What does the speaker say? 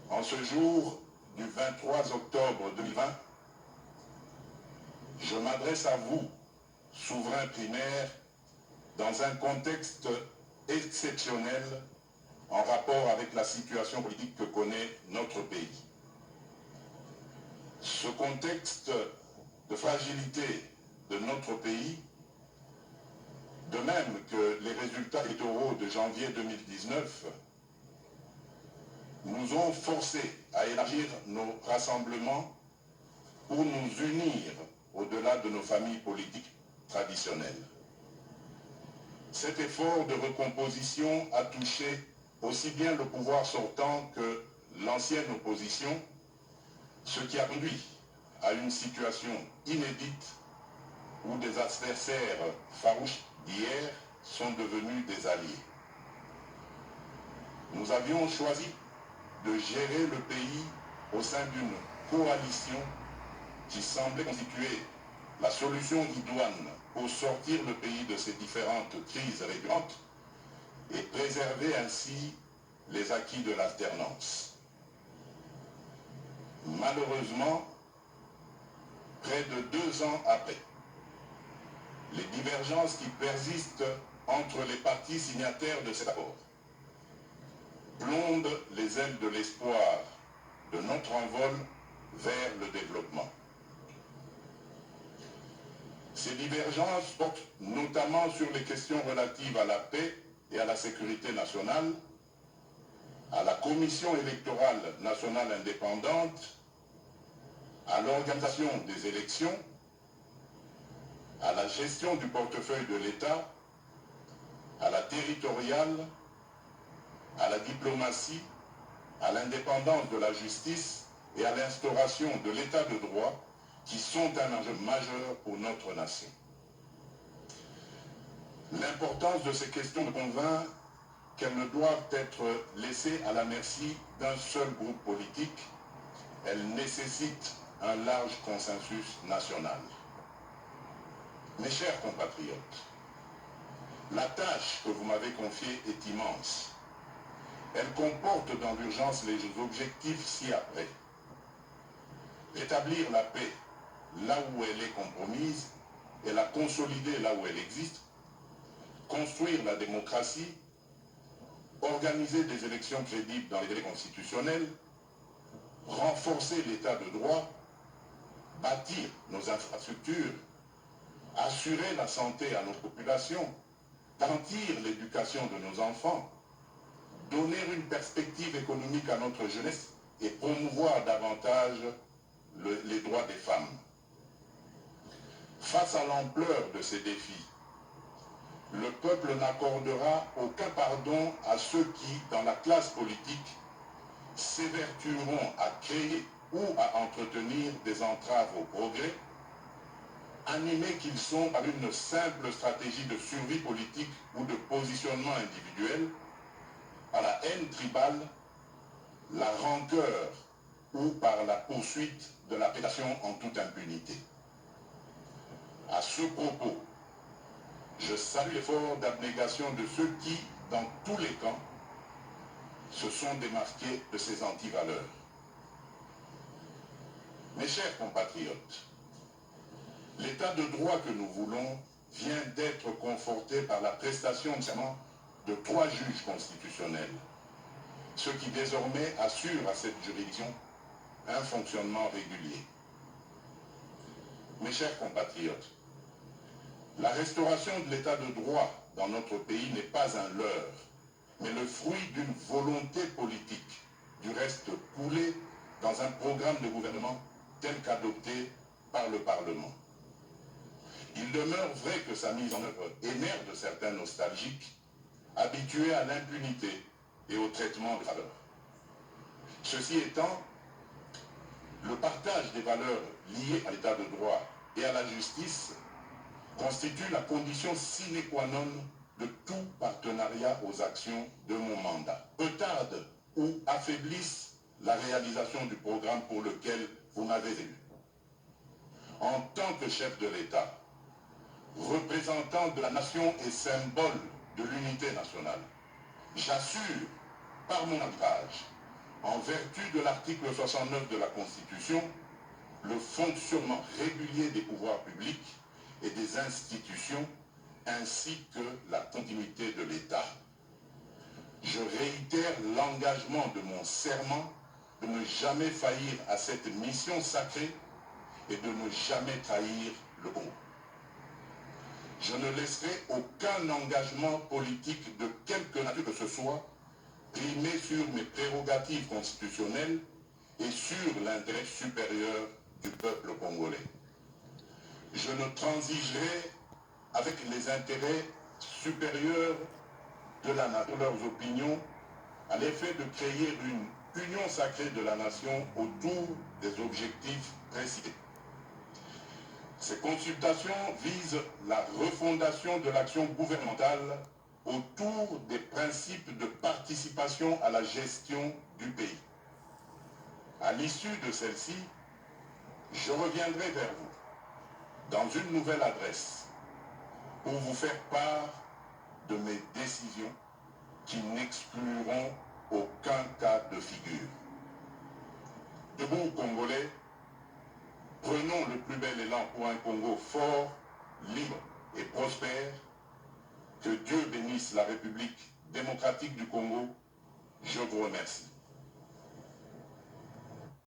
En ce jour du 23 octobre 2020, je m'adresse à vous, souverains primaires, dans un contexte exceptionnel en rapport avec la situation politique que connaît notre pays. Ce contexte de fragilité de notre pays, de même que les résultats électoraux de janvier 2019, nous ont forcés à élargir nos rassemblements pour nous unir au-delà de nos familles politiques traditionnelles. Cet effort de recomposition a touché aussi bien le pouvoir sortant que l'ancienne opposition, ce qui a conduit à une situation inédite où des adversaires farouches d'hier sont devenus des alliés. Nous avions choisi de gérer le pays au sein d'une coalition qui semblait constituer la solution idoine pour sortir le pays de ces différentes crises récurrentes et préserver ainsi les acquis de l'alternance. Malheureusement, près de 2 ans après, les divergences qui persistent entre les partis signataires de cet accord plombent les ailes de l'espoir de notre envol vers le développement. Ces divergences portent notamment sur les questions relatives à la paix et à la sécurité nationale, à la Commission électorale nationale indépendante, à l'organisation des élections, à la gestion du portefeuille de l'État, à la territoriale, à la diplomatie, à l'indépendance de la justice et à l'instauration de l'état de droit qui sont un enjeu majeur pour notre nation. L'importance de ces questions me convainc qu'elles ne doivent être laissées à la merci d'un seul groupe politique. Elles nécessitent un large consensus national. Mes chers compatriotes, la tâche que vous m'avez confiée est immense. Elle comporte dans l'urgence les objectifs ci-après. Rétablir la paix là où elle est compromise et la consolider là où elle existe, construire la démocratie, organiser des élections crédibles dans les délais constitutionnels, renforcer l'état de droit, bâtir nos infrastructures, assurer la santé à nos populations, garantir l'éducation de nos enfants, donner une perspective économique à notre jeunesse et promouvoir davantage les droits des femmes. Face à l'ampleur de ces défis, le peuple n'accordera aucun pardon à ceux qui, dans la classe politique, s'évertueront à créer ou à entretenir des entraves au progrès, animés qu'ils sont par une simple stratégie de survie politique ou de positionnement individuel, par la haine tribale, la rancœur ou par la poursuite de la prédation en toute impunité. À ce propos, je salue l'effort d'abnégation de ceux qui, dans tous les camps, se sont démarqués de ces antivaleurs. Mes chers compatriotes, l'état de droit que nous voulons vient d'être conforté par la prestation de serment de 3 juges constitutionnels, ce qui désormais assure à cette juridiction un fonctionnement régulier. Mes chers compatriotes, la restauration de l'état de droit dans notre pays n'est pas un leurre, mais le fruit d'une volonté politique, du reste coulée dans un programme de gouvernement tel qu'adopté par le Parlement. Il demeure vrai que sa mise en œuvre énerve certains nostalgiques, habitués à l'impunité et au traitement de faveur. Ceci étant, le partage des valeurs liées à l'état de droit et à la justice constitue la condition sine qua non de tout partenariat aux actions de mon mandat. Retardent ou affaiblissent la réalisation du programme pour lequel vous m'avez élu. En tant que chef de l'État, représentant de la nation et symbole de l'unité nationale, j'assure par mon ancrage, en vertu de l'article 69 de la Constitution, le fonctionnement régulier des pouvoirs publics et des institutions, ainsi que la continuité de l'État. Je réitère l'engagement de mon serment de ne jamais faillir à cette mission sacrée et de ne jamais trahir le Congo. Je ne laisserai aucun engagement politique de quelque nature que ce soit primer sur mes prérogatives constitutionnelles et sur l'intérêt supérieur du peuple congolais. Je ne transigerai avec les intérêts supérieurs de la nation, leurs opinions, à l'effet de créer une union sacrée de la nation autour des objectifs précis. Ces consultations visent la refondation de l'action gouvernementale autour des principes de participation à la gestion du pays. À l'issue de celle-ci, je reviendrai vers vous dans une nouvelle adresse pour vous faire part de mes décisions qui n'excluront aucun cas de figure. Debout, Congolais, prenons le plus bel élan pour un Congo fort, libre et prospère. Que Dieu bénisse la République démocratique du Congo. Je vous remercie.